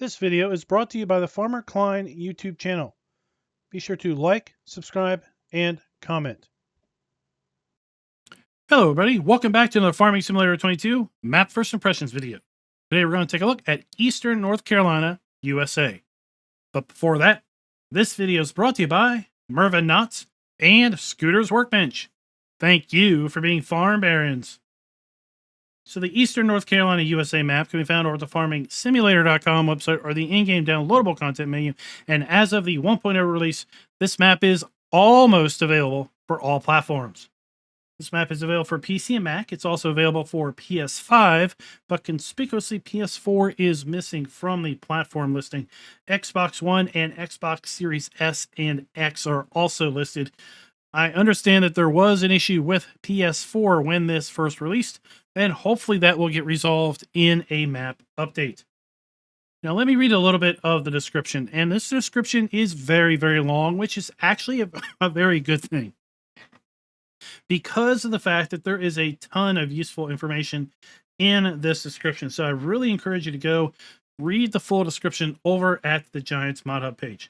This video is brought to you by the Farmer Klein YouTube channel. Be sure to like, subscribe, and comment. Hello everybody, welcome back to another Farming Simulator 22 Map First Impressions video. Today we're going to take a look at Eastern North Carolina, USA. But before that, this video is brought to you by Mervyn Knots and Scooter's Workbench. Thank you for being farm barons. So the Eastern North Carolina, USA map can be found over at the farmingsimulator.com website or the in-game downloadable content menu. And as of the 1.0 release, this map is almost available for all platforms. This map is available for PC and Mac. It's also available for PS5, but conspicuously PS4 is missing from the platform listing. Xbox One and Xbox Series S and X are also listed. I understand that there was an issue with PS4 when this first released, and hopefully that will get resolved in a map update. Now let me read a little bit of the description, and this description is very, very long, which is actually a very good thing, because of the fact that there is a ton of useful information in this description. So I really encourage you to go read the full description over at the Giants Mod Hub page.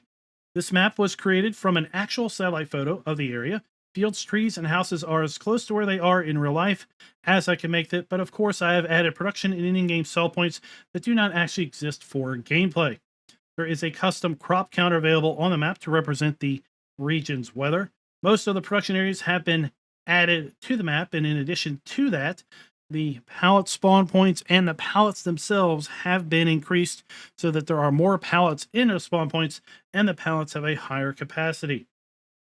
This map was created from an actual satellite photo of the area. Fields, trees, and houses are as close to where they are in real life as I can make it, but of course I have added production and in-game sell points that do not actually exist for gameplay. There is a custom crop counter available on the map to represent the region's weather. Most of the production areas have been added to the map, and in addition to that, the pallet spawn points and the pallets themselves have been increased so that there are more pallets in those spawn points and the pallets have a higher capacity.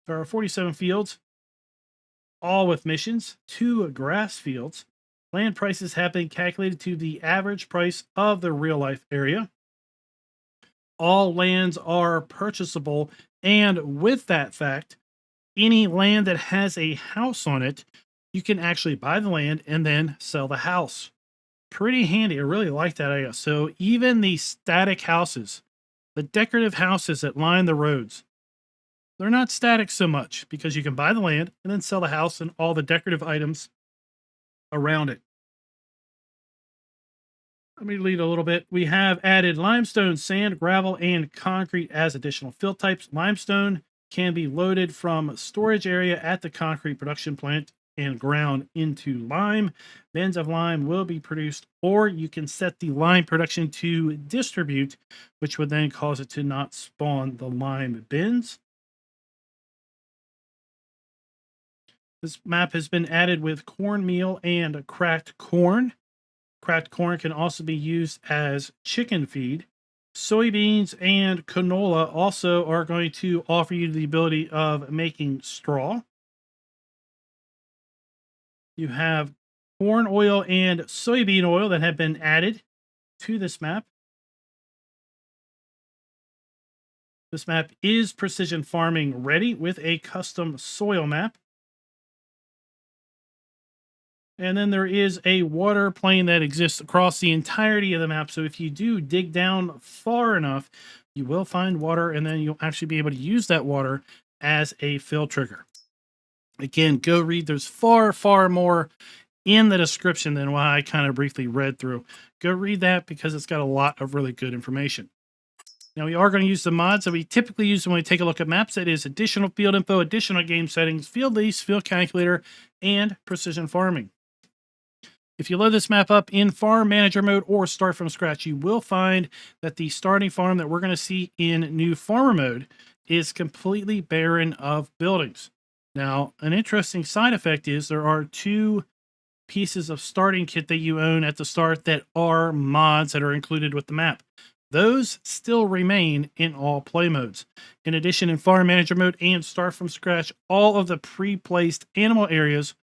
There are 47 fields, all with missions, 2 grass fields. Land prices have been calculated to the average price of the real life area. All lands are purchasable, and with that fact, any land that has a house on it, you can actually buy the land and then sell the house. Pretty handy. I really like that idea. So even the static houses, the decorative houses that line the roads, they're not static so much because you can buy the land and then sell the house and all the decorative items around it. Let me lead a little bit. We have added limestone, sand, gravel, and concrete as additional fill types. Limestone can be loaded from storage area at the concrete production plant and ground into lime. Bins of lime will be produced, or you can set the lime production to distribute, which would then cause it to not spawn the lime bins. This map has been added with cornmeal and cracked corn. Cracked corn can also be used as chicken feed. Soybeans and canola also are going to offer you the ability of making straw. You have corn oil and soybean oil that have been added to this map. This map is precision farming ready with a custom soil map. And then there is a water plane that exists across the entirety of the map. So if you do dig down far enough, you will find water, and then you'll actually be able to use that water as a fill trigger. Again, go read. There's far, far more in the description than what I kind of briefly read through. Go read that because it's got a lot of really good information. Now, we are going to use the mods that we typically use when we take a look at maps. That is additional field info, additional game settings, field lease, field calculator, and precision farming. If you load this map up in farm manager mode or start from scratch, you will find that the starting farm that we're going to see in new farmer mode is completely barren of buildings. Now, an interesting side effect is there are 2 pieces of starting kit that you own at the start that are mods that are included with the map. Those still remain in all play modes. In addition, in farm manager mode and start from scratch, all of the pre-placed animal areas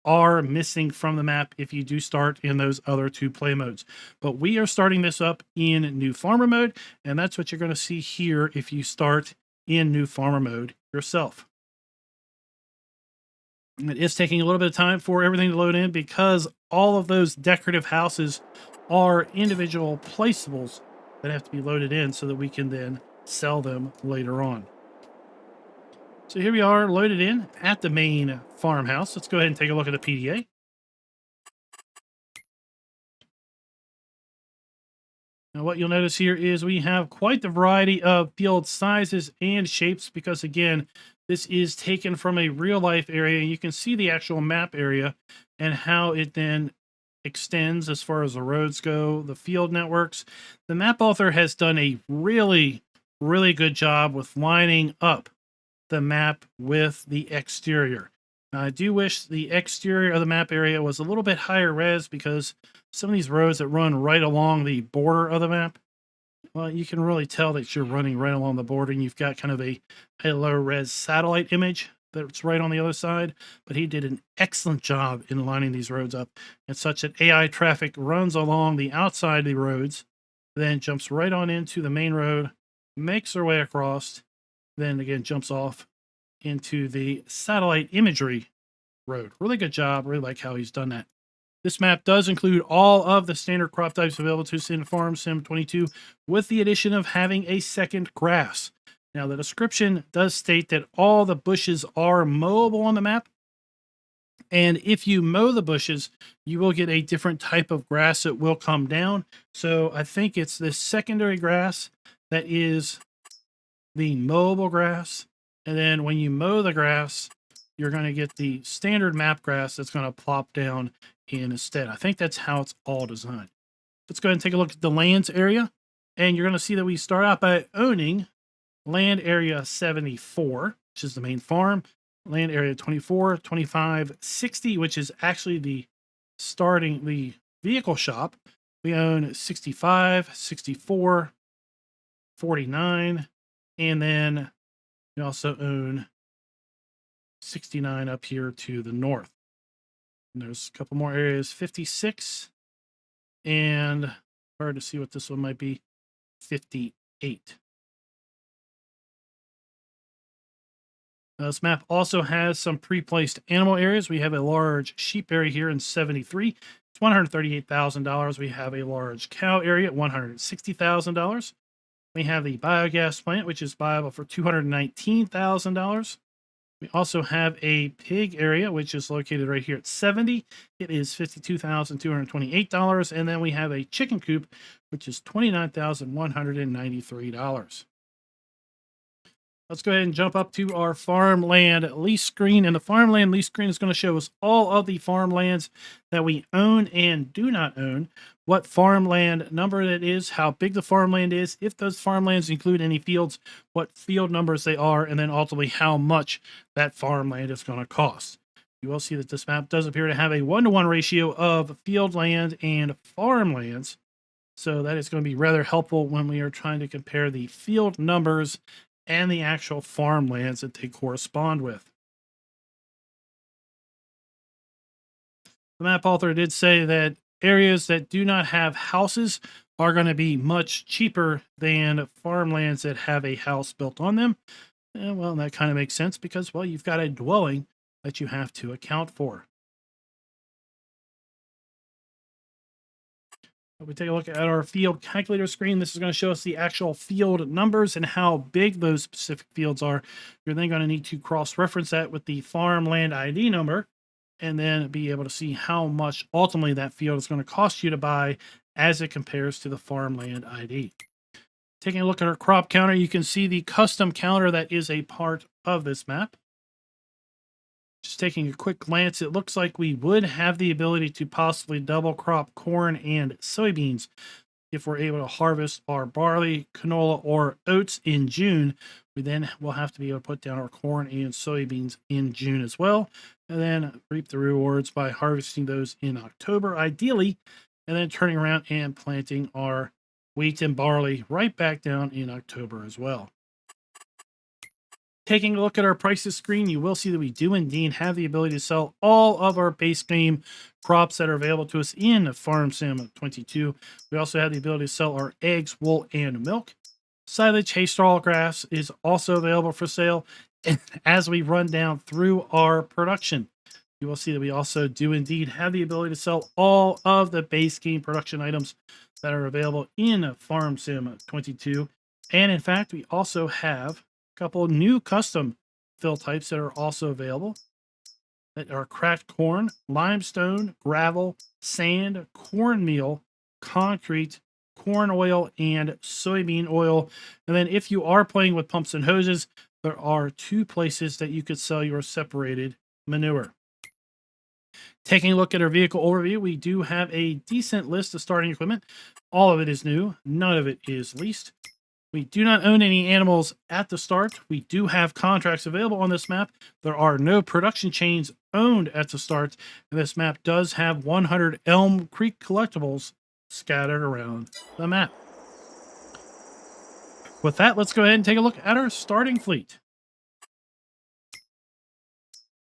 are missing from the map if you do start in those other 2 play modes. But we are starting this up in new farmer mode, and that's what you're going to see here if you start in new farmer mode yourself. It is taking a little bit of time for everything to load in because all of those decorative houses are individual placeables that have to be loaded in so that we can then sell them later on. So here we are loaded in at the main farmhouse. Let's go ahead and take a look at the PDA. Now, what you'll notice here is we have quite the variety of field sizes and shapes because, again, this is taken from a real life area. You can see the actual map area and how it then extends as far as the roads go, the field networks. The map author has done a really, really good job with lining up the map with the exterior. Now, I do wish the exterior of the map area was a little bit higher res because some of these roads that run right along the border of the map, well, you can really tell that you're running right along the border and you've got kind of a low res satellite image that's right on the other side. But he did an excellent job in lining these roads up and such that AI traffic runs along the outside of the roads, then jumps right on into the main road, makes their way across, then again jumps off into the satellite imagery road. Really good job. Really like how he's done that. This map does include all of the standard crop types available to us in Farm Sim 22 with the addition of having a second grass. Now, the description does state that all the bushes are mowable on the map. And if you mow the bushes, you will get a different type of grass that will come down. So I think it's this secondary grass that is the mowable grass. And then when you mow the grass, you're going to get the standard map grass that's going to plop down instead. I think that's how it's all designed. Let's go ahead and take a look at the lands area. And you're going to see that we start out by owning land area 74, which is the main farm, land area 24, 25, 60, which is actually the vehicle shop. We own 65, 64, 49, and then we also own 69 up here to the north. And there's a couple more areas, 56, and hard to see what this one might be, 58. Now, this map also has some pre-placed animal areas. We have a large sheep area here in 73. It's $138,000. We have a large cow area at $160,000. We have the biogas plant, which is viable for $219,000. We also have a pig area, which is located right here at 70. It is $52,228. And then we have a chicken coop, which is $29,193. Let's go ahead and jump up to our farmland lease screen. And the farmland lease screen is going to show us all of the farmlands that we own and do not own, what farmland number it is, how big the farmland is, if those farmlands include any fields, what field numbers they are, and then ultimately how much that farmland is going to cost. You will see that this map does appear to have a 1-to-1 ratio of field land and farmlands. So that is going to be rather helpful when we are trying to compare the field numbers and the actual farmlands that they correspond with. The map author did say that areas that do not have houses are going to be much cheaper than farmlands that have a house built on them. And well, that kind of makes sense because, well, you've got a dwelling that you have to account for. If we take a look at our field calculator screen, this is going to show us the actual field numbers and how big those specific fields are. You're then going to need to cross-reference that with the farmland ID number and then be able to see how much ultimately that field is going to cost you to buy as it compares to the farmland ID. Taking a look at our crop counter, you can see the custom counter that is a part of this map. Just taking a quick glance, it looks like we would have the ability to possibly double crop corn and soybeans if we're able to harvest our barley, canola, or oats in June. We then will have to be able to put down our corn and soybeans in June as well, and then reap the rewards by harvesting those in October, ideally, and then turning around and planting our wheat and barley right back down in October as well. Taking a look at our prices screen, you will see that we do indeed have the ability to sell all of our base game crops that are available to us in Farm Sim 22. We also have the ability to sell our eggs, wool, and milk. Silage, hay, straw, grass is also available for sale. And as we run down through our production, you will see that we also do indeed have the ability to sell all of the base game production items that are available in Farm Sim 22. And in fact, we also have couple new custom fill types that are also available that are cracked corn, limestone, gravel, sand, cornmeal, concrete, corn oil and soybean oil. And then if you are playing with pumps and hoses, there are 2 places that you could sell your separated manure. Taking a look at our vehicle overview, we do have a decent list of starting equipment. All of it is new, none of it is leased. We do not own any animals at the start. We do have contracts available on this map. There are no production chains owned at the start, and this map does have 100 Elm Creek collectibles scattered around the map. With that, let's go ahead and take a look at our starting fleet.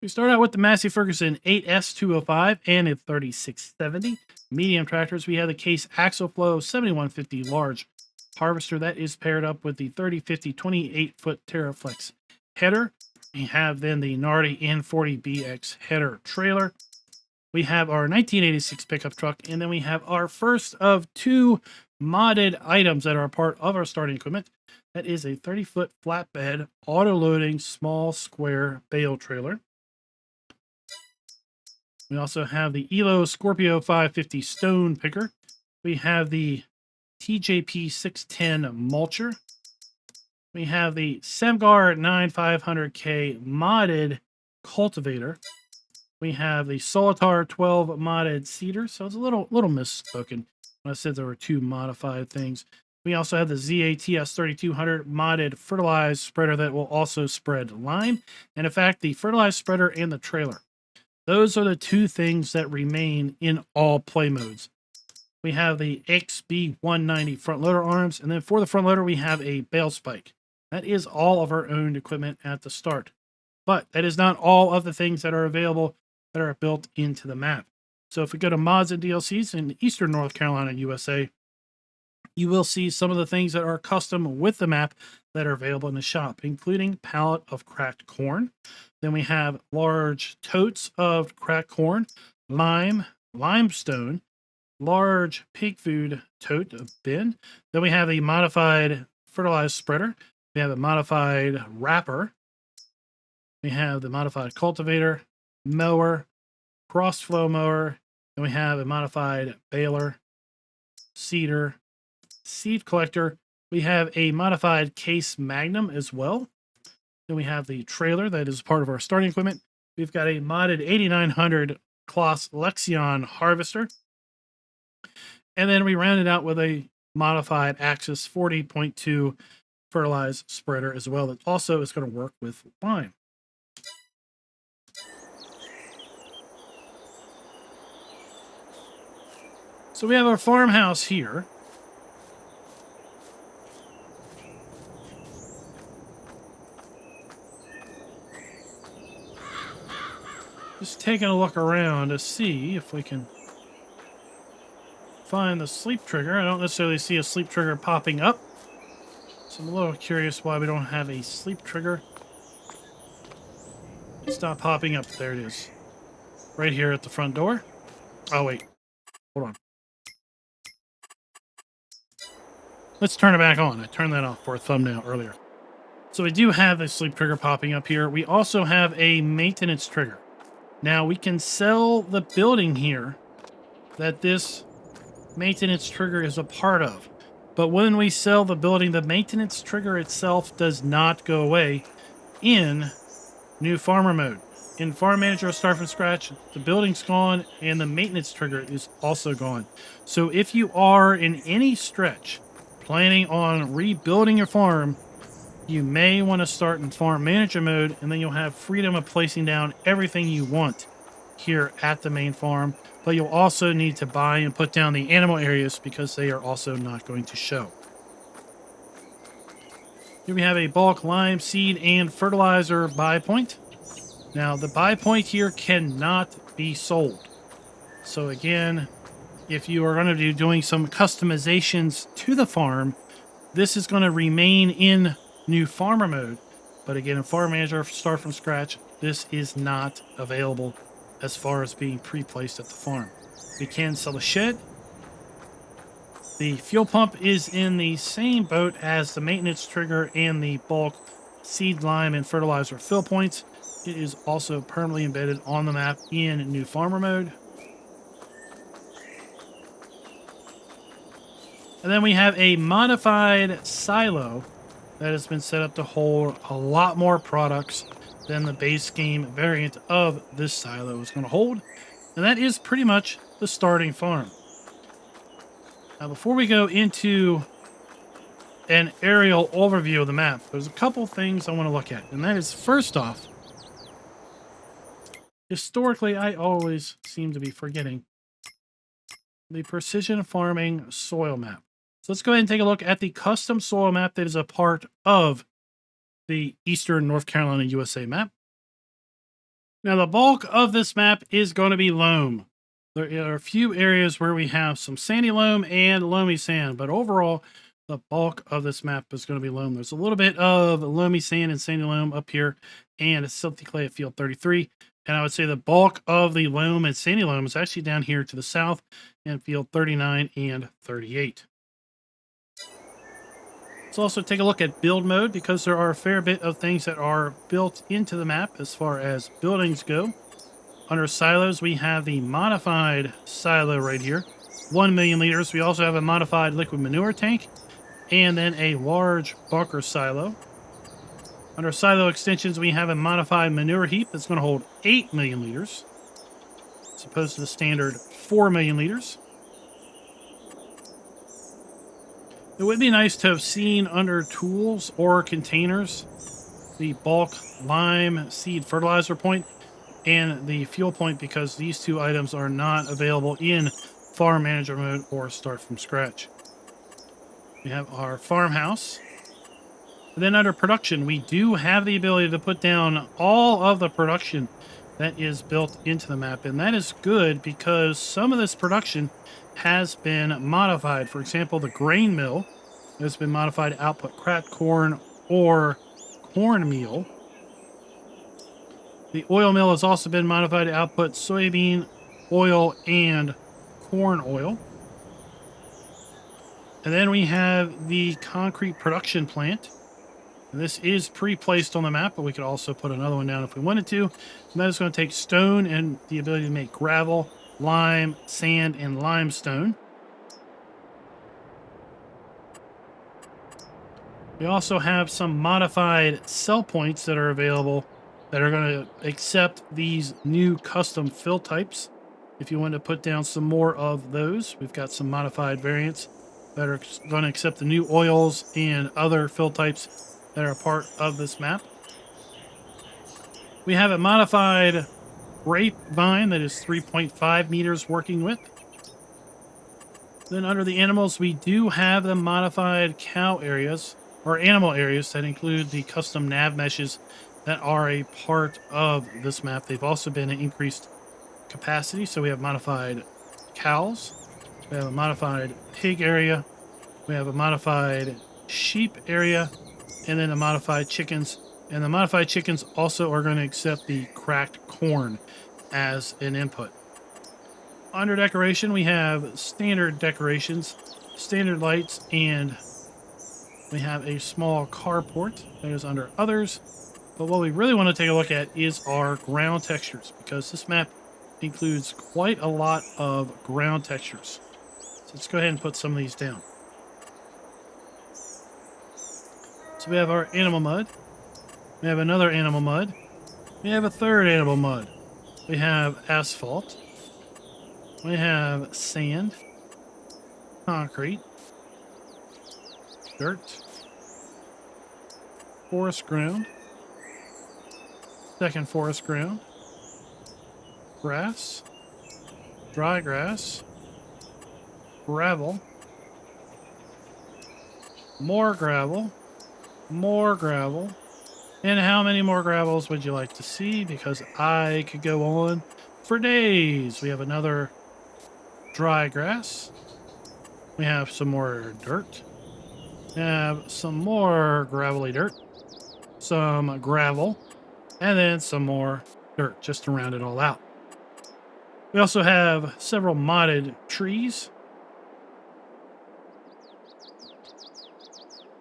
We start out with the Massey Ferguson 8S205 and a 3670. Medium tractors, we have the Case Axle Flow 7150 large harvester that is paired up with the 3050 28-foot Terraflex header. We have then the Nardi N40BX header trailer. We have our 1986 pickup truck, and then we have our first of 2 modded items that are a part of our starting equipment. That is a 30-foot flatbed auto-loading small square bale trailer. We also have the ELO Scorpio 550 stone picker. We have the TJP 610 mulcher. We have the Semgar 9500K modded cultivator. We have the Solitar 12 modded seeder. So it's a little misspoken when I said there were 2 modified things. We also have the ZATS 3200 modded fertilized spreader that will also spread lime. And in fact, the fertilized spreader and the trailer, those are the 2 things that remain in all play modes. We have the XB190 front loader arms, and then for the front loader, we have a bale spike. That is all of our owned equipment at the start. But that is not all of the things that are available that are built into the map. So if we go to mods and DLCs in Eastern North Carolina, USA, you will see some of the things that are custom with the map that are available in the shop, including pallet of cracked corn. Then we have large totes of cracked corn, limestone, large pig food tote bin. Then we have a modified fertilized spreader. We have a modified wrapper. We have the modified cultivator, mower, cross flow mower. Then we have a modified baler, seeder, seed collector. We have a modified Case Magnum as well. Then we have the trailer that is part of our starting equipment. We've got a modded 8900 Kloss Lexion harvester. And then we rounded out with a modified Axis 40.2 fertilized spreader as well. That also is going to work with lime. So we have our farmhouse here. Just taking a look around to see if we can find the sleep trigger. I don't necessarily see a sleep trigger popping up, so I'm a little curious why we don't have a sleep trigger. It's not popping up. There it is. Right here at the front door. Oh, wait. Hold on. Let's turn it back on. I turned that off for a thumbnail earlier. So we do have the sleep trigger popping up here. We also have a maintenance trigger. Now we can sell the building here that this maintenance trigger is a part of. But when we sell the building, the maintenance trigger itself does not go away in new farmer mode. In Farm Manager Start from Scratch, the building's gone and the maintenance trigger is also gone. So if you are in any stretch planning on rebuilding your farm, you may want to start in Farm Manager mode, and then you'll have freedom of placing down everything you want here at the main farm. But you'll also need to buy and put down the animal areas because they are also not going to show. Here we have a bulk lime seed and fertilizer buy point. Now the buy point here cannot be sold. So again, if you are going to be doing some customizations to the farm, this is going to remain in new farmer mode. But again, in Farm Manager Start from Scratch, this is not available as far as being pre-placed at the farm. We can sell a shed. The fuel pump is in the same boat as the maintenance trigger and the bulk seed, lime, and fertilizer fill points. It is also permanently embedded on the map in new farmer mode. And then we have a modified silo that has been set up to hold a lot more products than the base game variant of this silo is going to hold. And that is pretty much the starting farm. Now, before we go into an aerial overview of the map, there's a couple things I want to look at. And that is, first off, historically, I always seem to be forgetting the precision farming soil map. So let's go ahead and take a look at the custom soil map that is a part of the Eastern North Carolina, USA map. Now, the bulk of this map is going to be loam. There are a few areas where we have some sandy loam and loamy sand, but overall, the bulk of this map is going to be loam. There's a little bit of loamy sand and sandy loam up here, and it's silty clay at field 33. And I would say the bulk of the loam and sandy loam is actually down here to the south in field 39 and 38. Let's also take a look at build mode, because there are a fair bit of things that are built into the map as far as buildings go. Under silos, we have the modified silo right here, 1 million liters. We also have a modified liquid manure tank, and then a large bunker silo. Under silo extensions, we have a modified manure heap that's going to hold 8 million liters, as opposed to the standard 4 million liters. It would be nice to have seen under tools or containers the bulk lime seed fertilizer point and the fuel point, because these two items are not available in farm manager mode or start from scratch. We have our farmhouse. And then under production, we do have the ability to put down all of the production that is built into the map. And that is good, because some of this production has been modified. For example, the grain mill has been modified to output cracked corn or cornmeal. The oil mill has also been modified to output soybean oil and corn oil. And then we have the concrete production plant. And this is pre-placed on the map, but we could also put another one down if we wanted to. And that is going to take stone and the ability to make gravel, lime, sand, and limestone. We also have some modified sell points that are available that are going to accept these new custom fill types. If you want to put down some more of those, we've got some modified variants that are going to accept the new oils and other fill types that are a part of this map. We have a modified grapevine that is 3.5 meters working width. Then under the animals, we do have the modified cow areas, or animal areas, that include the custom nav meshes that are a part of this map. They've also been an increased capacity. So we have modified cows, we have a modified pig area, we have a modified sheep area, and then a modified chickens. And the modified chickens also are going to accept the cracked corn as an input. Under decoration, we have standard decorations, standard lights, and we have a small carport that is under others. But what we really want to take a look at is our ground textures, because this map includes quite a lot of ground textures. So let's go ahead and put some of these down. So we have our animal mud. We have another animal mud. We have a third animal mud. We have asphalt. We have sand, concrete, dirt, forest ground, second forest ground, grass, dry grass, gravel, more gravel, and how many more gravels would you like to see? Because I could go on for days. We have another dry grass. We have some more dirt. We have some more gravelly dirt, some gravel, and then some more dirt just to round it all out. We also have several modded trees.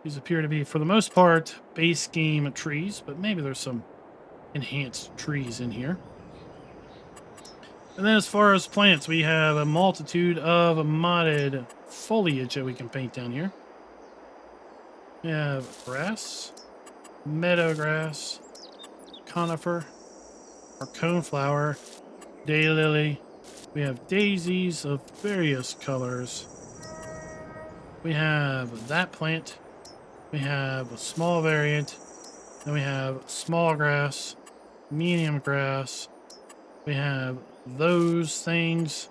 These appear to be, for the most part, base game trees, but maybe there's some enhanced trees in here. And then as far as plants, we have a multitude of modded foliage that we can paint down here. We have grass, meadow grass, conifer, our coneflower, daylily. We have daisies of various colors. We have that plant. We have a small variant. Then we have small grass, medium grass. We have those things.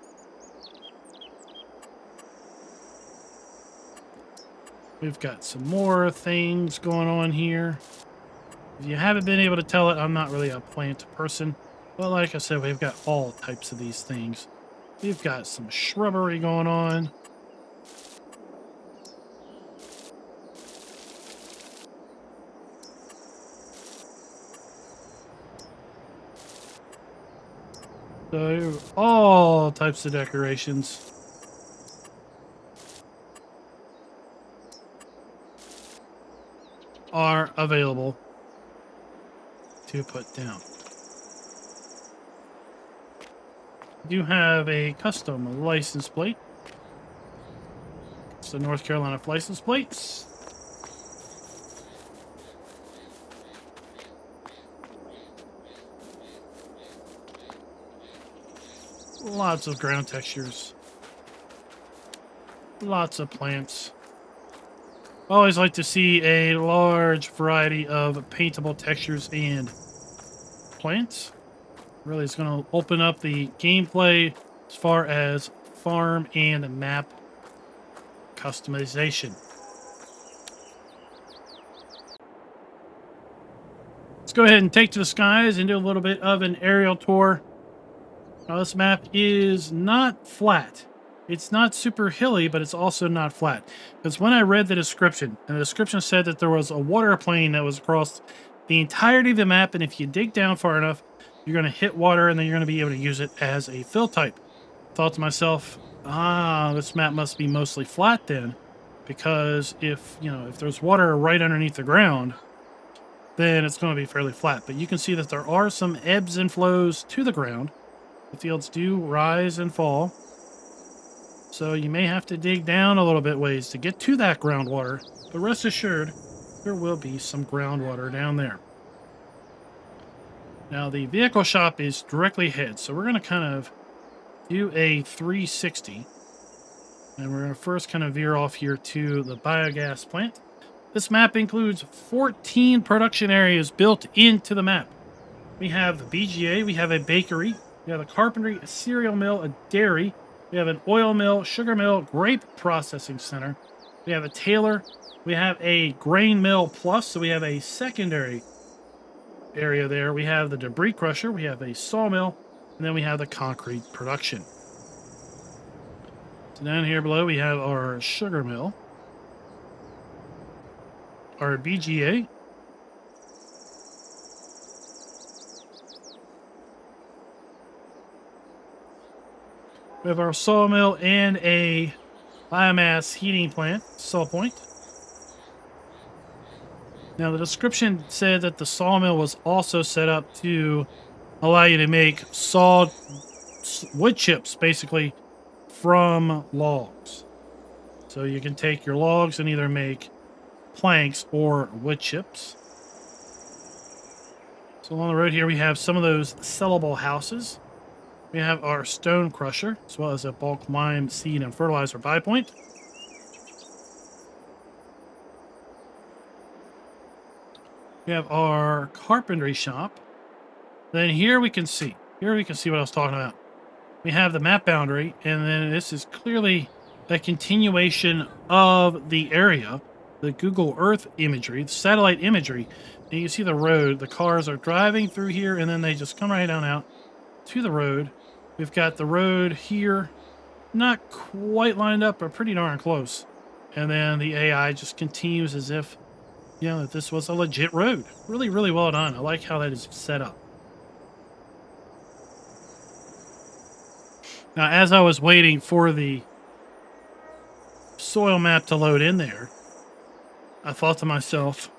We've got some more things going on here. If you haven't been able to tell it, I'm not really a plant person. But like I said, we've got all types of these things. We've got some shrubbery going on. So all types of decorations. Are available to put down. You have a custom license plate. It's the North Carolina license plates. Lots of ground textures. Lots of plants. Always like to see a large variety of paintable textures and plants. Really, it's going to open up the gameplay as far as farm and map customization. Let's go ahead and take to the skies and do a little bit of an aerial tour. Now, this map is not flat. It's not super hilly, but it's also not flat. Because when I read the description, and the description said that there was a water plane that was across the entirety of the map, and if you dig down far enough, you're going to hit water, and then you're going to be able to use it as a fill type. Thought to myself, this map must be mostly flat then, because if there's water right underneath the ground, then it's going to be fairly flat. But you can see that there are some ebbs and flows to the ground. The fields do rise and fall. So you may have to dig down a little bit ways to get to that groundwater. But rest assured, there will be some groundwater down there. Now the vehicle shop is directly ahead. So we're going to kind of do a 360. And we're going to first kind of veer off here to the biogas plant. This map includes 14 production areas built into the map. We have the BGA, we have a bakery, we have a carpentry, a cereal mill, a dairy, we have an oil mill, sugar mill, grape processing center, we have a tailor, we have a grain mill plus, so we have a secondary area there. We have the debris crusher, we have a sawmill, and then we have the concrete production. So down here below we have our sugar mill, our BGA, we have our sawmill and a biomass heating plant, Sellpoint. Now, the description said that the sawmill was also set up to allow you to make sawed wood chips, basically, from logs. So you can take your logs and either make planks or wood chips. So along the road here, we have some of those sellable houses. We have our stone crusher, as well as a bulk lime seed and fertilizer buy point. We have our carpentry shop. Then here we can see what I was talking about. We have the map boundary, and then this is clearly a continuation of the area, the Google Earth imagery, the satellite imagery. And you can see the road. The cars are driving through here, and then they just come right down out to the road. We've got the road here, not quite lined up, but pretty darn close. And then the AI just continues as if, that this was a legit road. Really, really well done. I like how that is set up. Now, as I was waiting for the soil map to load in there, I thought to myself,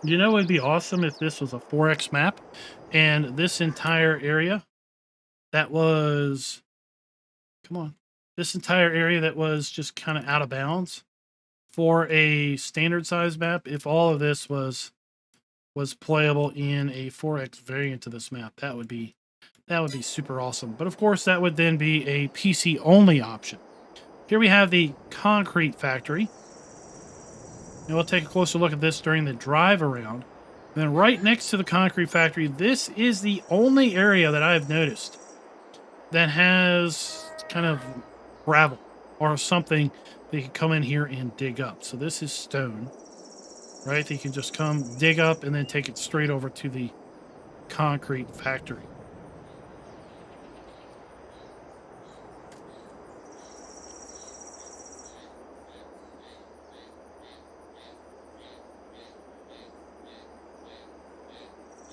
it would be awesome if this was a 4X map and this entire area that was, come on, this entire area that was just kind of out of bounds for a standard size map. If all of this was playable in a 4X variant of this map, that would be super awesome. But of course, that would then be a PC only option. Here we have the concrete factory. And we'll take a closer look at this during the drive around. And then right next to the concrete factory, this is the only area that I've noticed that has kind of gravel or something that you can come in here and dig up. So this is stone, right? That you can just come dig up and then take it straight over to the concrete factory.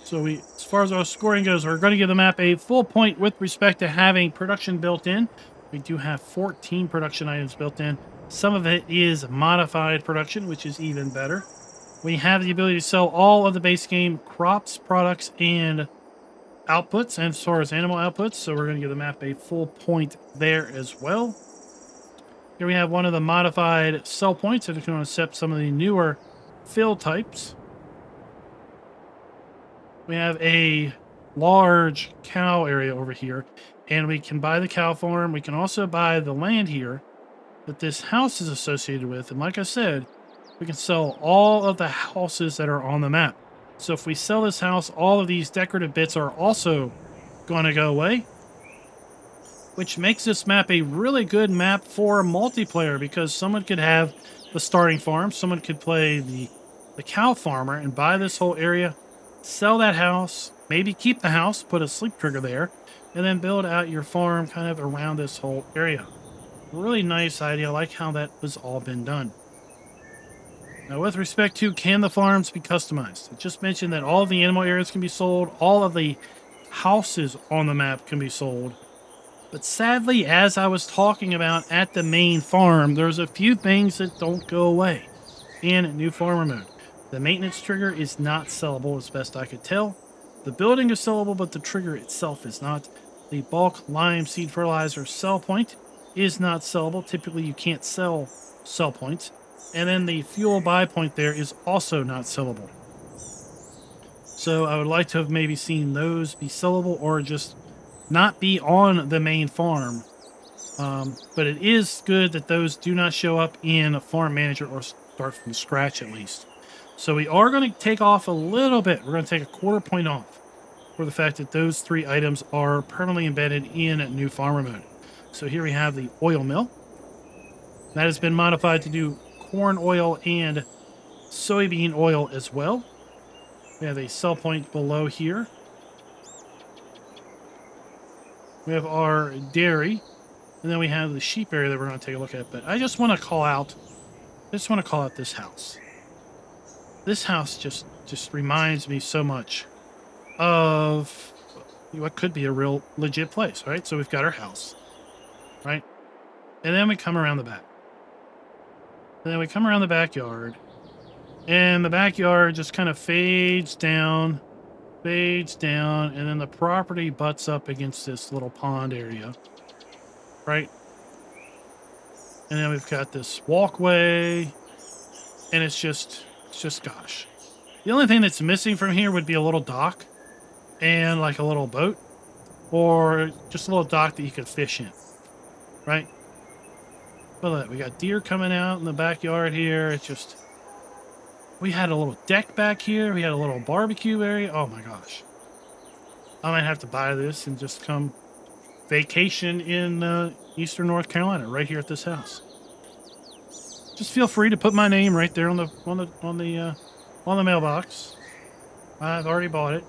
So as far as our scoring goes, we're going to give the map a full point with respect to having production built in. We do have 14 production items built in. Some of it is modified production, which is even better. We have the ability to sell all of the base game crops, products, and outputs, and as far as animal outputs. So we're going to give the map a full point there as well. Here we have one of the modified sell points if you can accept some of the newer fill types. We have a large cow area over here, and we can buy the cow farm. We can also buy the land here that this house is associated with. And like I said, we can sell all of the houses that are on the map. So if we sell this house, all of these decorative bits are also going to go away, which makes this map a really good map for multiplayer, because someone could have the starting farm, someone could play the cow farmer and buy this whole area, sell that house, maybe keep the house, put a sleep trigger there, and then build out your farm kind of around this whole area. Really nice idea. I like how that was all been done. Now, with respect to, can the farms be customized? I just mentioned that all of the animal areas can be sold. All of the houses on the map can be sold. But sadly, as I was talking about at the main farm, there's a few things that don't go away in new farmer mode. The maintenance trigger is not sellable, as best I could tell. The building is sellable, but the trigger itself is not. The bulk lime seed fertilizer sell point is not sellable. Typically, you can't sell points. And then the fuel buy point there is also not sellable. So I would like to have maybe seen those be sellable or just not be on the main farm. But it is good that those do not show up in a farm manager or start from scratch at least. So we are going to take off a little bit. We're going to take a quarter point off for the fact that those 3 items are permanently embedded in new farmer mode. So here we have the oil mill. That has been modified to do corn oil and soybean oil as well. We have a sell point below here. We have our dairy, and then we have the sheep area that we're going to take a look at. But I just want to call out this house. This house just reminds me so much of what could be a real legit place, right? So we've got our house, right? And then we come around the back. And then we come around the backyard, and the backyard just kind of fades down, and then the property butts up against this little pond area, right? And then we've got this walkway, and it's just gosh. The only thing that's missing from here would be a little dock and like a little boat, or just a little dock that you could fish in, right? But we got deer coming out in the backyard here. It's just, we had a little deck back here. We had a little barbecue area. Oh my gosh. I might have to buy this and just come vacation in Eastern North Carolina right here at this house. Just feel free to put my name right there on the mailbox. I've already bought it.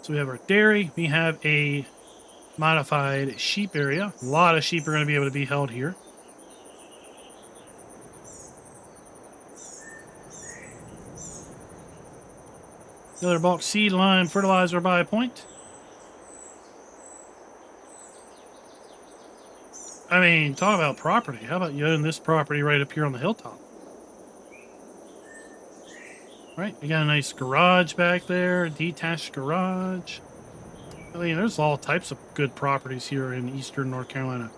So we have our dairy. We have a modified sheep area. A lot of sheep are going to be able to be held here. Another bulk seed, lime, fertilizer buy point. I mean, talk about property. How about you own this property right up here on the hilltop? Right, we got a nice garage back there, a detached garage. I mean, there's all types of good properties here in eastern North Carolina.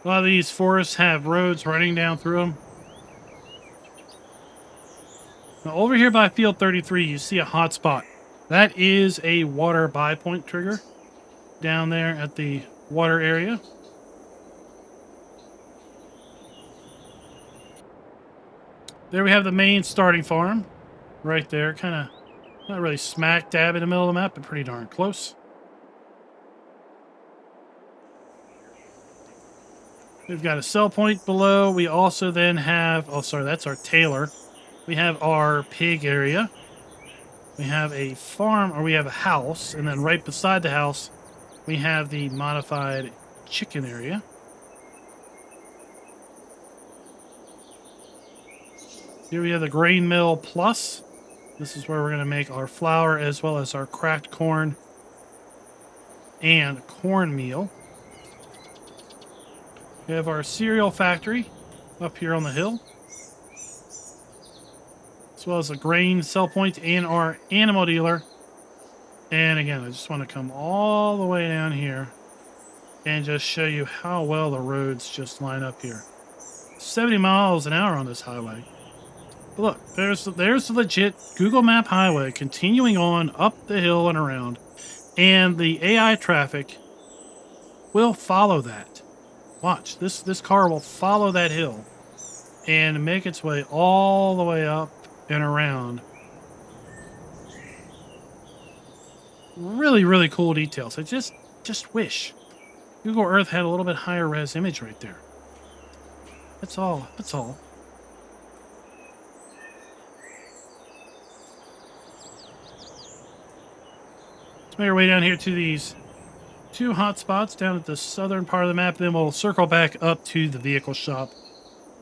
A lot of these forests have roads running down through them. Now, over here by field 33, you see a hot spot. That is a water buy point trigger down there at the water area. There we have the main starting farm right there. Kind of not really smack dab in the middle of the map, but pretty darn close. We've got a sell point below. We also then have, oh, sorry, that's our Taylor. We have our pig area. We have a farm, or we have a house. And then right beside the house, we have the modified chicken area. Here we have the grain mill plus. This is where we're going to make our flour as well as our cracked corn and cornmeal. We have our cereal factory up here on the hill, as well as a grain sell point and our animal dealer. And again, I just want to come all the way down here and just show you how well the roads just line up here. 70 miles an hour on this highway. But look, there's the legit Google Map highway continuing on up the hill and around. And the AI traffic will follow that. Watch, this car will follow that hill and make its way all the way up and around. Really, really cool details. I just wish Google Earth had a little bit higher res image right there. That's all. That's all. Let's make our way down here to these two hot spots down at the southern part of the map. Then we'll circle back up to the vehicle shop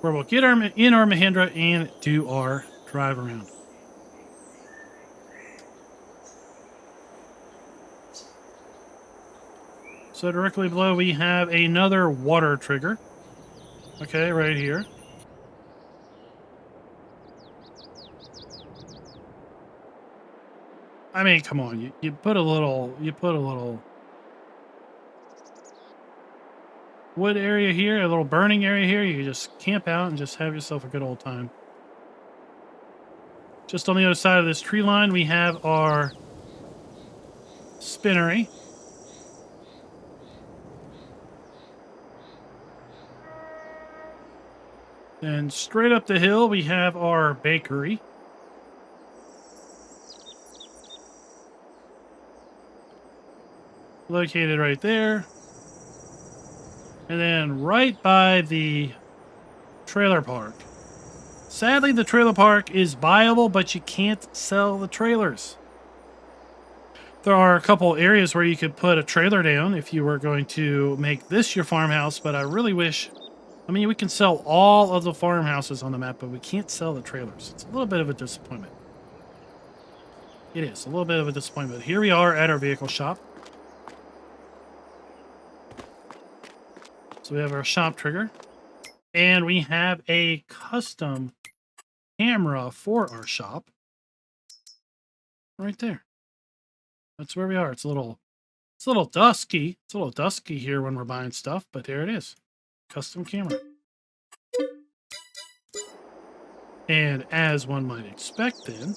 where we'll get in our Mahindra and do our drive around. So directly below we have another water trigger. Okay, right here. I mean, come on, you put a little wood area here, a little burning area here. You can just camp out and just have yourself a good old time. Just on the other side of this tree line, we have our spinnery. And straight up the hill, we have our bakery. Located right there. And then right by the trailer park. Sadly, the trailer park is buyable, but you can't sell the trailers. There are a couple areas where you could put a trailer down if you were going to make this your farmhouse, but I really wish... I mean, we can sell all of the farmhouses on the map, but we can't sell the trailers. It's a little bit of a disappointment. It is a little bit of a disappointment. Here we are at our vehicle shop. So we have our shop trigger. And we have a custom camera for our shop. Right there. That's where we are. It's a little dusky. It's a little dusky here when we're buying stuff, but there it is. Custom camera. And as one might expect then,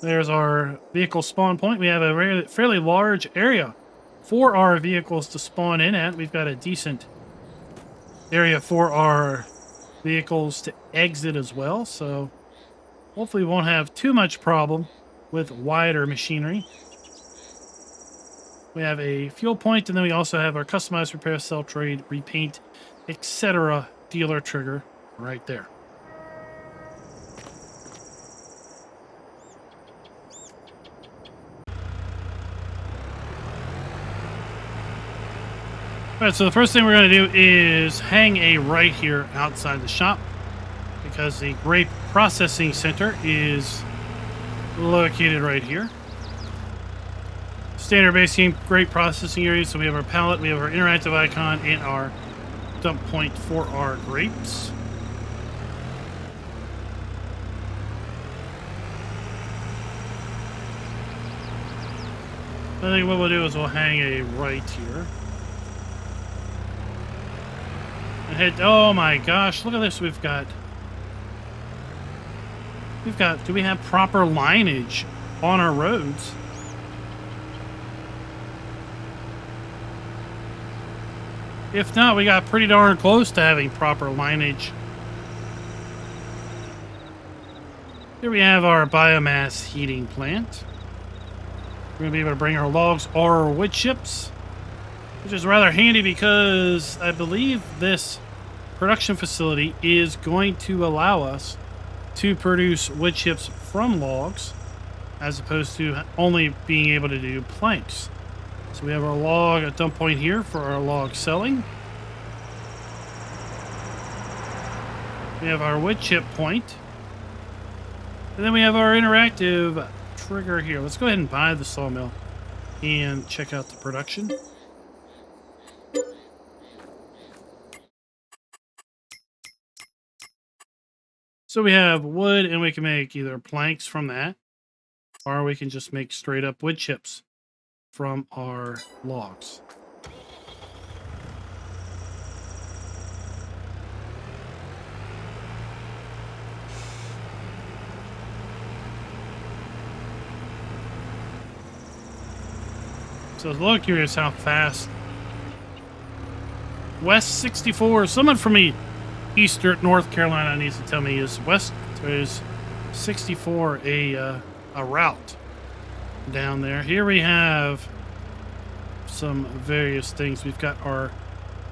there's our vehicle spawn point. We have a fairly large area for our vehicles to spawn in at. We've got a decent area for our vehicles to exit as well. So hopefully we won't have too much problem with wider machinery. We have a fuel point, and then we also have our customized repair, sell, trade, repaint, etc. dealer trigger right there. All right, so the first thing we're going to do is hang a right here outside the shop because the grape processing center is located right here. standard base game, great processing area. So we have our pallet, we have our interactive icon, and our dump point for our grapes. I think what we'll do is we'll hang a right here. And head, oh my gosh, look at this. We've got, do we have proper lineage on our roads? If not, we got pretty darn close to having proper lineage. Here we have our biomass heating plant. We're going to be able to bring our logs or our wood chips, which is rather handy because I believe this production facility is going to allow us to produce wood chips from logs as opposed to only being able to do planks. So we have our log at dump point here for our log selling. We have our wood chip point. And then we have our interactive trigger here. Let's go ahead and buy the sawmill and check out the production. So we have wood, and we can make either planks from that, or we can just make straight up wood chips from our logs. So I was a little curious how fast West 64, someone from Eastern North Carolina needs to tell me, is 64 a route down there? Here we have some various things. We've got our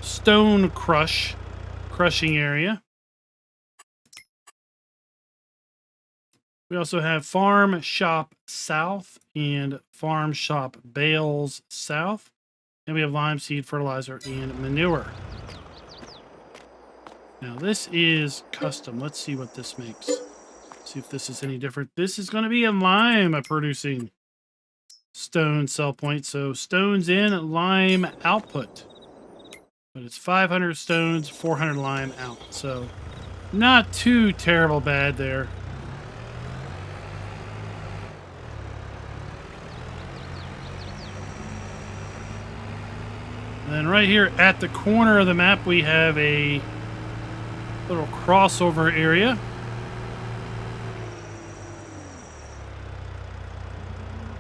stone crushing area. We also have Farm Shop South and Farm Shop Bales South. And we have lime seed, fertilizer, and manure. Now this is custom. Let's see what this makes. See if this is any different. This is going to be a lime producing stone sell point. So stones in, lime output. But it's 500 stones, 400 lime out. So not too terrible bad there. And then right here at the corner of the map, we have a little crossover area.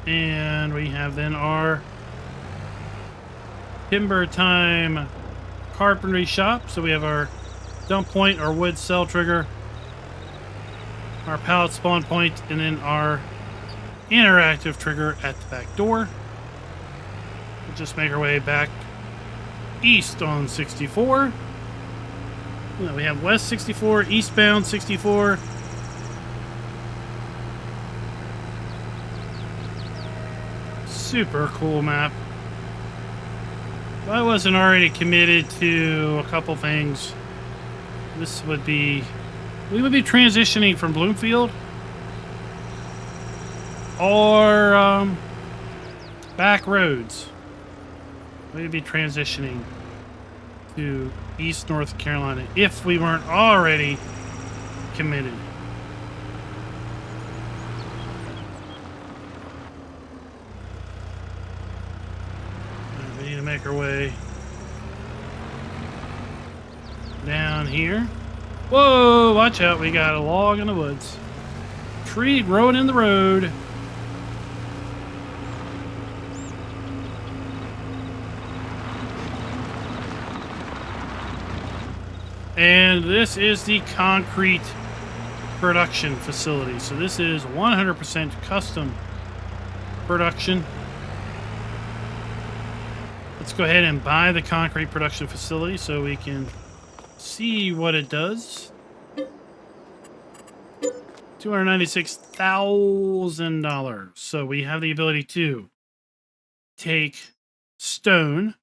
And we have then our timber time carpentry shop. So we have our dump point, our wood cell trigger, our pallet spawn point, and then our interactive trigger at the back door. We'll just make our way back east on 64. We have west 64, eastbound 64. Super cool map. If I wasn't already committed to a couple things, this would be, we would be transitioning from Bloomfield or back roads. We'd be transitioning to East North Carolina if we weren't already committed. We need to make our way down here. Whoa, watch out, we got a log in the woods. Tree growing in the road. And this is the concrete production facility. So this is 100% custom production. Let's go ahead and buy the concrete production facility so we can see what it does. $296,000. So we have the ability to take stone,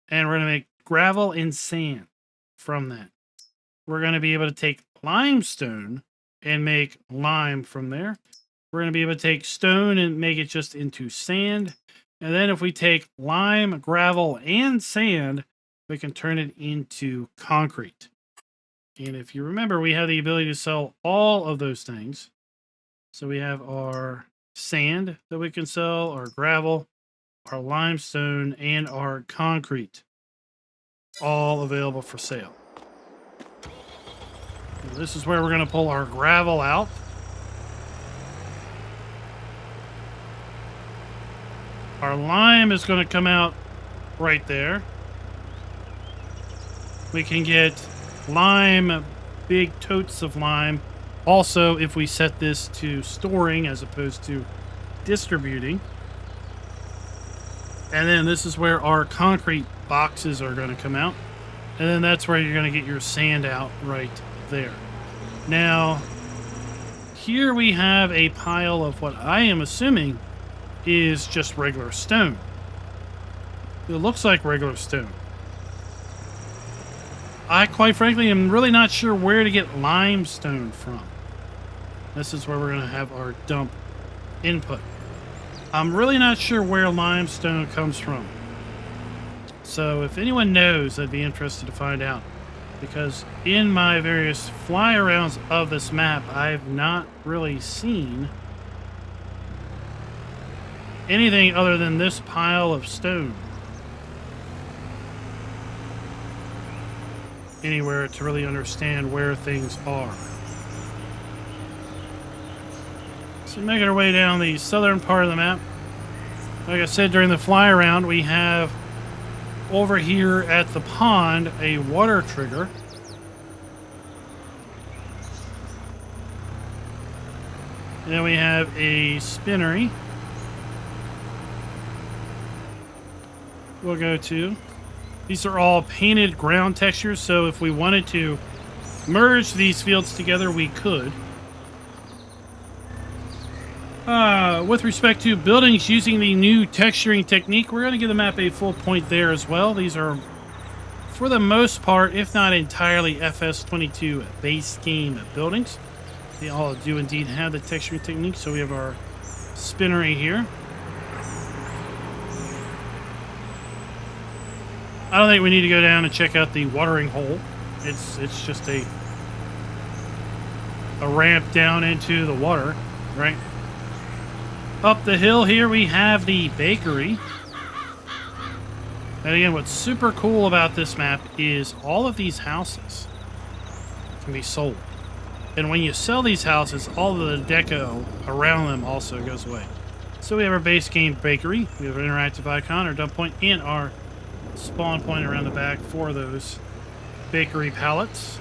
and we're going to make gravel and sand from that. We're going to be able to take limestone and make lime from there. We're going to be able to take stone and make it just into sand. And then if we take lime, gravel, and sand, we can turn it into concrete. And if you remember, we have the ability to sell all of those things. So we have our sand that we can sell, our gravel, our limestone, and our concrete, all available for sale. And this is where we're going to pull our gravel out. Our lime is going to come out right there. We can get lime, big totes of lime. Also, if we set this to storing as opposed to distributing. And then this is where our concrete boxes are going to come out. And then that's where you're going to get your sand out right there. Now, here we have a pile of what I am assuming is just regular stone. It looks like regular stone. I, quite frankly, am really not sure where to get limestone from. This is where we're going to have our dump input. I'm really not sure where limestone comes from. So if anyone knows, I'd be interested to find out. Because in my various fly-arounds of this map, I've not really seen anything other than this pile of stone anywhere to really understand where things are. So making our way down the southern part of the map. Like I said, during the fly around, we have over here at the pond a water trigger. And then we have a spinnery. We'll go to. These are all painted ground textures, so if we wanted to merge these fields together, we could. With respect to buildings using the new texturing technique, we're going to give the map a full point there as well. These are, for the most part, if not entirely, FS22 base game buildings. They all do indeed have the texturing technique, so we have our spinnery here. I don't think we need to go down and check out the watering hole. It's just a ramp down into the water, right? Up the hill here we have the bakery. And again, what's super cool about this map is all of these houses can be sold. And when you sell these houses, all of the deco around them also goes away. So we have our base game bakery. We have an interactive icon, our dump point, and our spawn point around the back for those bakery pallets.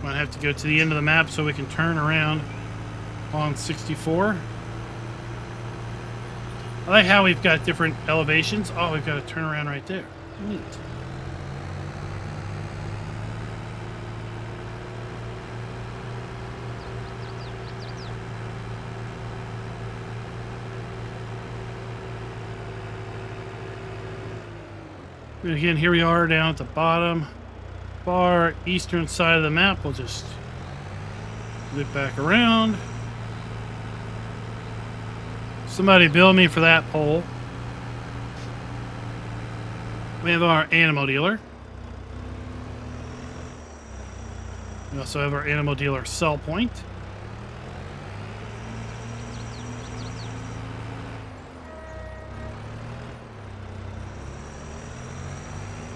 Might have to go to the end of the map so we can turn around on 64. I like how we've got different elevations. Oh, we've got to turn around right there. Neat. And again, here we are down at the bottom, far eastern side of the map. We'll just loop back around. Somebody bill me for that pole. We have our animal dealer. We also have our animal dealer sell point.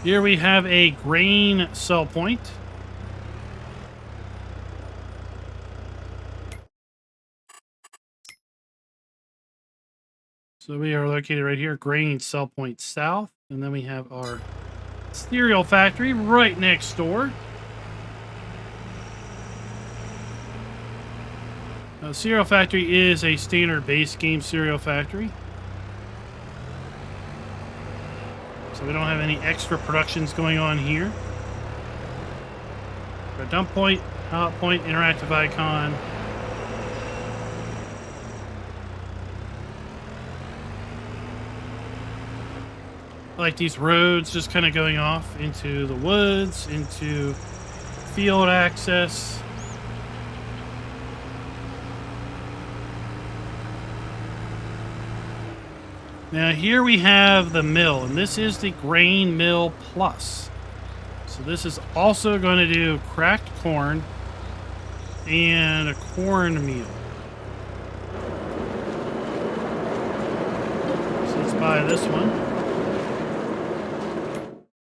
Here we have a grain sell point. So we are located right here, grain sell point south. And then we have our cereal factory right next door. Cereal factory is a standard base game cereal factory. So we don't have any extra productions going on here. Our dump point, out point, interactive icon. I like these roads just kind of going off into the woods, into field access. Now here we have the mill, and this is the Grain Mill Plus. So this is also going to do cracked corn and a corn meal. So let's buy this one.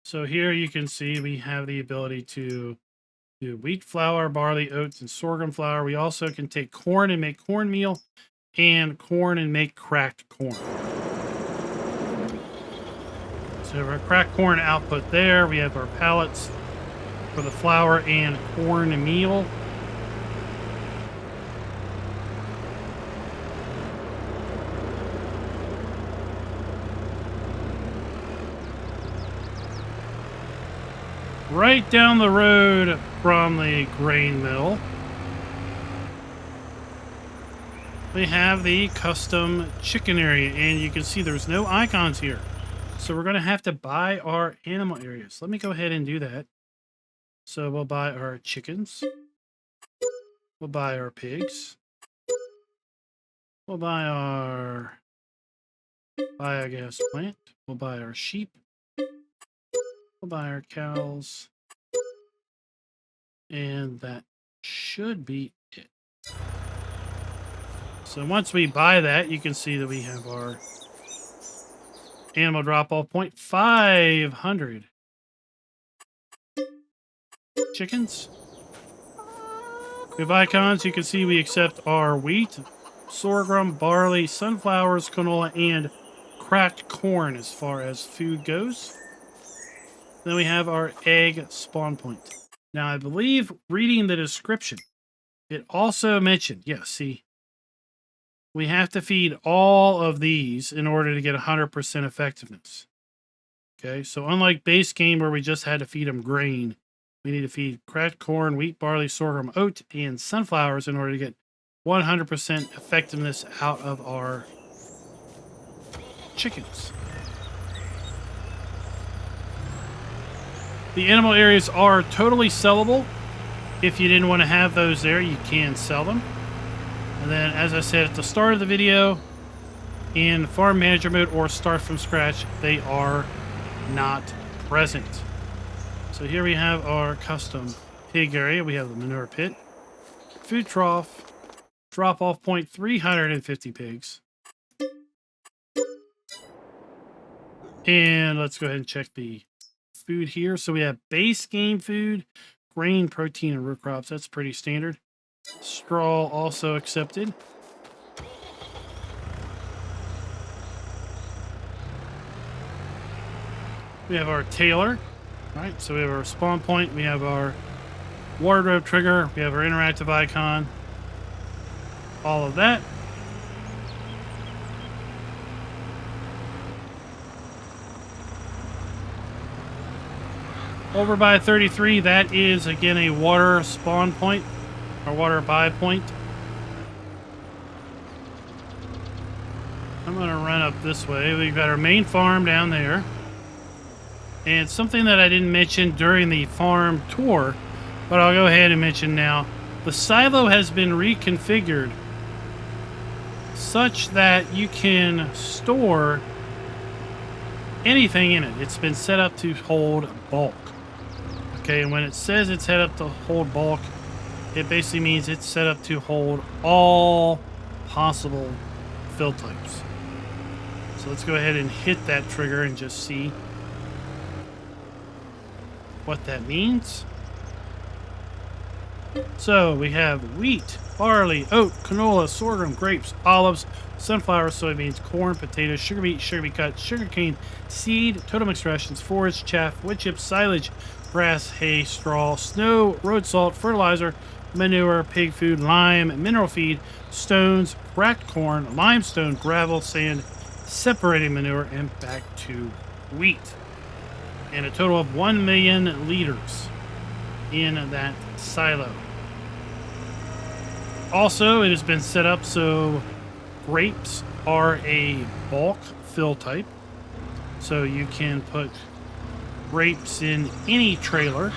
So here you can see we have the ability to do wheat flour, barley, oats, and sorghum flour. We also can take corn and make cornmeal, and corn and make cracked corn. So we have our cracked corn output there. We have our pallets for the flour and corn meal. Right down the road from the grain mill, we have the custom chicken area, and you can see there's no icons here. So we're going to have to buy our animal areas. Let me go ahead and do that. So we'll buy our chickens. We'll buy our pigs. We'll buy our biogas plant. We'll buy our sheep. We'll buy our cows. And that should be it. So once we buy that, you can see that we have our animal drop-off point, 500 chickens. We have icons. You can see we accept our wheat, sorghum, barley, sunflowers, canola, and cracked corn as far as food goes. Then we have our egg spawn point. Now, I believe reading the description, it also mentioned, see, we have to feed all of these in order to get 100% effectiveness. Okay, so unlike base game where we just had to feed them grain, we need to feed cracked corn, wheat, barley, sorghum, oat, and sunflowers in order to get 100% effectiveness out of our chickens. The animal areas are totally sellable. If you didn't want to have those there, you can sell them. And then, as I said at the start of the video, in farm manager mode or start from scratch, they are not present. So here we have our custom pig area. We have the manure pit, food trough, drop-off point, 350 pigs. And let's go ahead and check the food here. So we have base game food, grain, protein, and root crops. That's pretty standard. Straw also accepted. We have our tailor. Right, so we have our spawn point. We have our wardrobe trigger. We have our interactive icon. All of that. Over by 33, that is again a water spawn point, or water buy point. I'm going to run up this way. We've got our main farm down there. And something that I didn't mention during the farm tour, but I'll go ahead and mention now. The silo has been reconfigured such that you can store anything in it. It's been set up to hold bulk. Okay, and when it says it's set up to hold bulk, it basically means it's set up to hold all possible fill types. So let's go ahead and hit that trigger and just see what that means. So we have wheat, barley, oat, canola, sorghum, grapes, olives, sunflower, soybeans, corn, potatoes, sugar beet cut, sugar cane, seed, totem extractions, forage, chaff, wood chips, silage, grass, hay, straw, snow, road salt, fertilizer, manure, pig food, lime, mineral feed, stones, cracked corn, limestone, gravel, sand, separating manure, and back to wheat. And a total of 1 million liters in that silo. Also, it has been set up so grapes are a bulk fill type. So you can put grapes in any trailer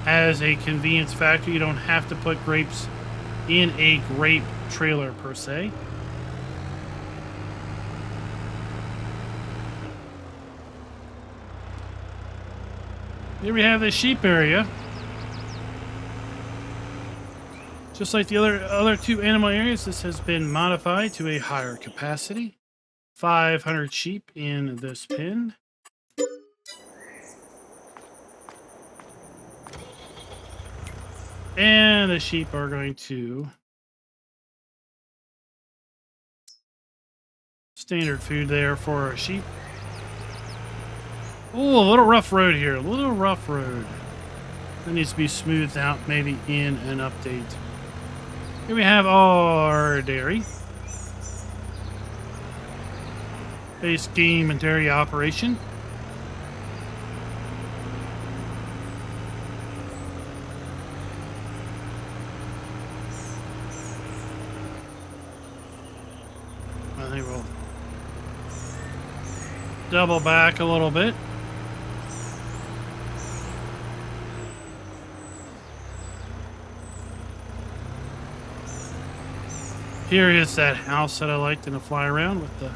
as a convenience factor. You don't have to put grapes in a grape trailer per se. Here we have the sheep area. Just like the other two animal areas, this has been modified to a higher capacity. 500 sheep in this pen. And the sheep are going to standard food there for our sheep. Oh, a little rough road here. A little rough road. That needs to be smoothed out maybe in an update. Here we have our dairy. Base game and dairy operation. I think we'll double back a little bit. Here is that house that I liked in a fly around with the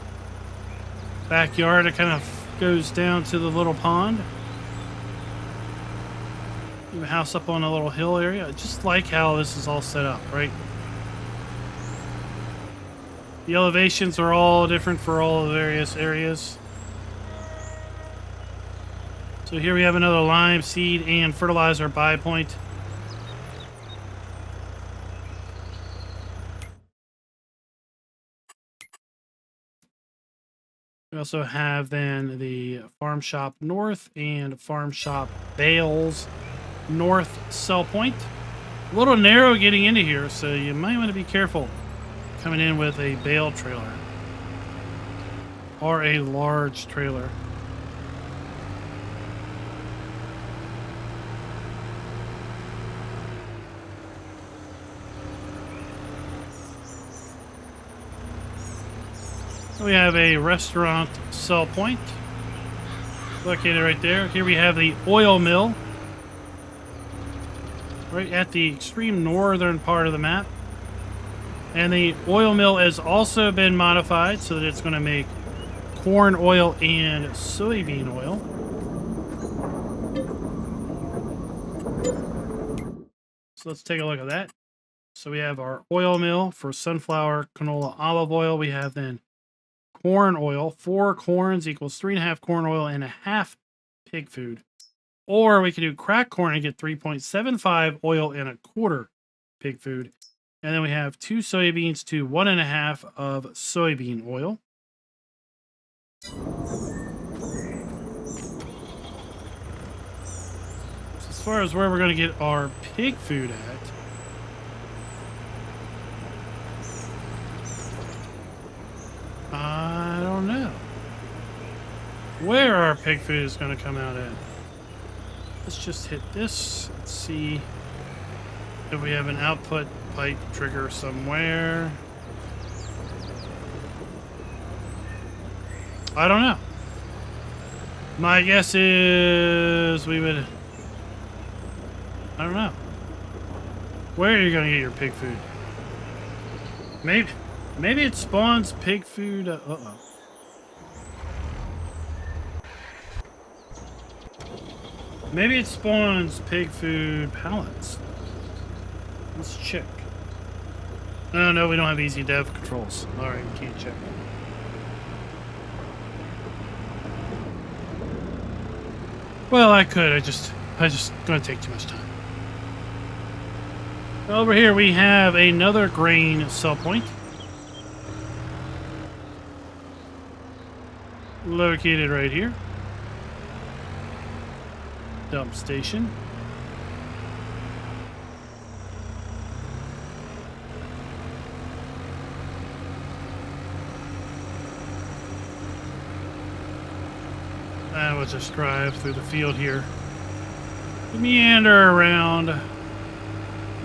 backyard. It kind of goes down to the little pond. You have a house up on a little hill area. I just like how this is all set up, right? The elevations are all different for all the various areas. So here we have another lime seed and fertilizer buy point. We also have then the farm shop north and farm shop bales north sell point. A little narrow getting into here, so you might want to be careful coming in with a bale trailer or a large trailer. We have a restaurant sell point located right there. Here we have the oil mill right at the extreme northern part of the map. And the oil mill has also been modified so that it's going to make corn oil and soybean oil. So let's take a look at that. So we have our oil mill for sunflower, canola, olive oil. We have then corn oil. 4 corns equals 3.5 corn oil and a half pig food. Or we can do cracked corn and get 3.75 oil and a quarter pig food. And then we have 2 soybeans to 1.5 of soybean oil. So as far as where we're going to get our pig food at, I don't know. Where our pig food is going to come out at. Let's just hit this. Let's see if we have an output pipe trigger somewhere. I don't know. My guess is we would... I don't know. Where are you going to get your pig food? Maybe it spawns pig food. Uh-oh. Maybe it spawns pig food pallets. Let's check. No, we don't have easy dev controls. Alright, we can't check. Well, I could. I just gonna take too much time. Over here we have another grain sell point. Located right here. Dump station. I will just drive through the field here. Meander around.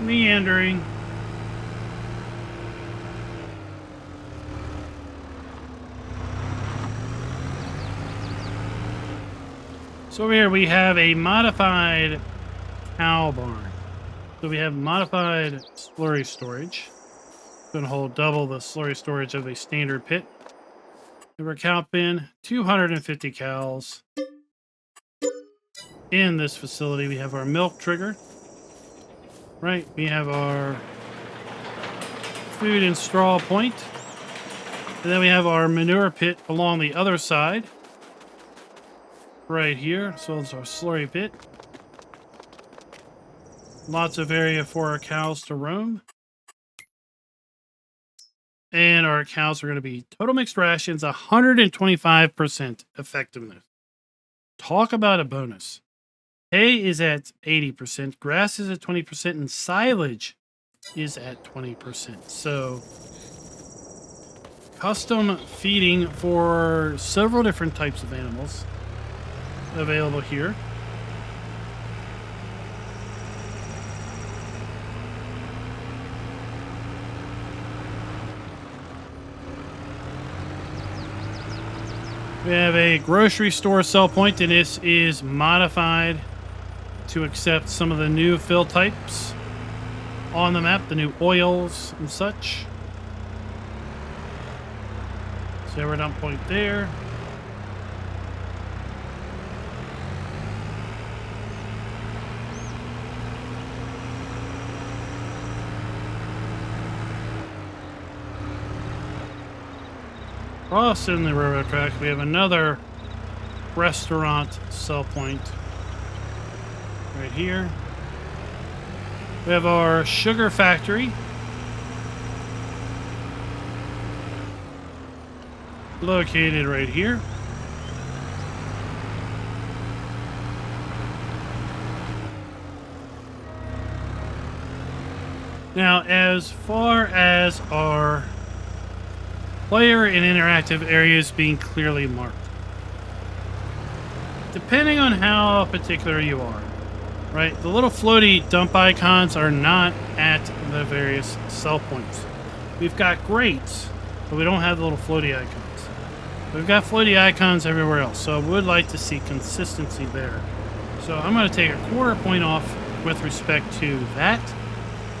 Meandering. So over here we have a modified cow barn. So we have modified slurry storage. It's going to hold double the slurry storage of a standard pit. We have our cow pen, 250 cows. in this facility. We have our milk trigger, right? We have our food and straw point. And then we have our manure pit along the other side. Right here. So it's our slurry pit. Lots of area for our cows to roam. And our cows are going to be total mixed rations, 125% effectiveness. Talk about a bonus. Hay is at 80%, grass is at 20%, and silage is at 20%. So custom feeding for several different types of animals available here. We have a grocery store sell point, and this is modified to accept some of the new fill types on the map, the new oils and such. So we're dump point there. Crossing the railroad track, we have another restaurant sell point right here. We have our sugar factory located right here. Now, as far as our player and interactive areas being clearly marked, depending on how particular you are, right? The little floaty dump icons are not at the various sell points. We've got grates, but we don't have the little floaty icons. We've got floaty icons everywhere else, so I would like to see consistency there. So I'm going to take a quarter point off with respect to that.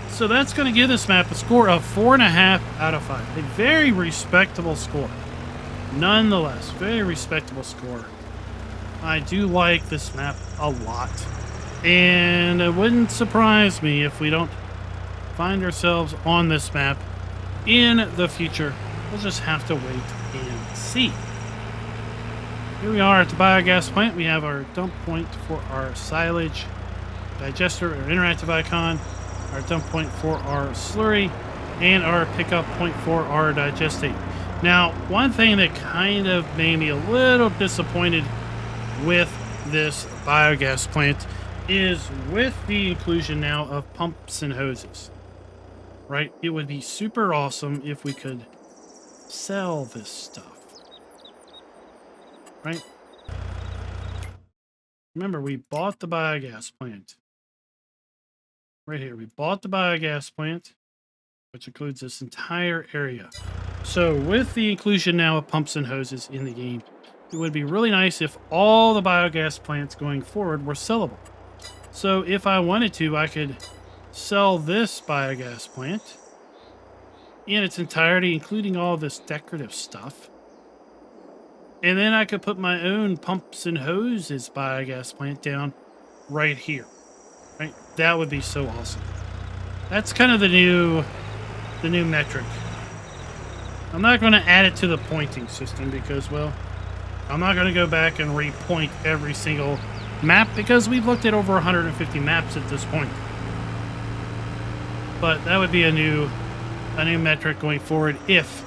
So that's going to give this map a score of 4.5 out of 5. A very respectable score. Nonetheless, very respectable score. I do like this map a lot. And it wouldn't surprise me if we don't find ourselves on this map in the future. We'll just have to wait and see. Here we are at the biogas plant. We have our dump point for our silage digester or interactive icon, our dump point for our slurry, and our pickup point for our digestate. Now, one thing that kind of made me a little disappointed with this biogas plant is with the inclusion now of pumps and hoses, right? It would be super awesome if we could sell this stuff, right? Remember, we bought the biogas plant. Right here, we bought the biogas plant, which includes this entire area. So with the inclusion now of pumps and hoses in the game, it would be really nice if all the biogas plants going forward were sellable. So if I wanted to, I could sell this biogas plant in its entirety, including all this decorative stuff. And then I could put my own pumps and hoses biogas plant down right here. Right? That would be so awesome. That's kind of the new metric. I'm not going to add it to the pointing system because, well, I'm not going to go back and repoint every single map because we've looked at over 150 maps at this point. But that would be a new metric going forward if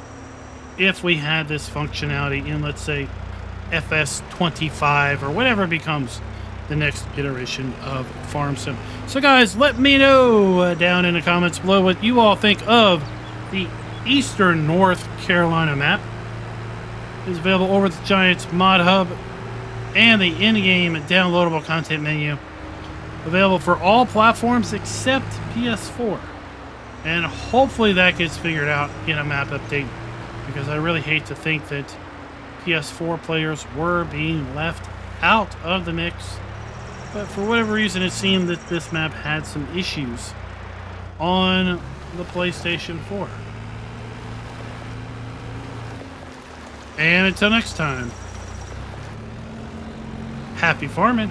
we had this functionality in, let's say, FS25 or whatever becomes the next iteration of Farm Sim. So guys, let me know down in the comments below what you all think of the Eastern North Carolina map. It's available over at the Giants Mod Hub and the in-game downloadable content menu. Available for all platforms except PS4. And hopefully that gets figured out in a map update, because I really hate to think that PS4 players were being left out of the mix. But for whatever reason, it seemed that this map had some issues on the PlayStation 4. And until next time, happy farming.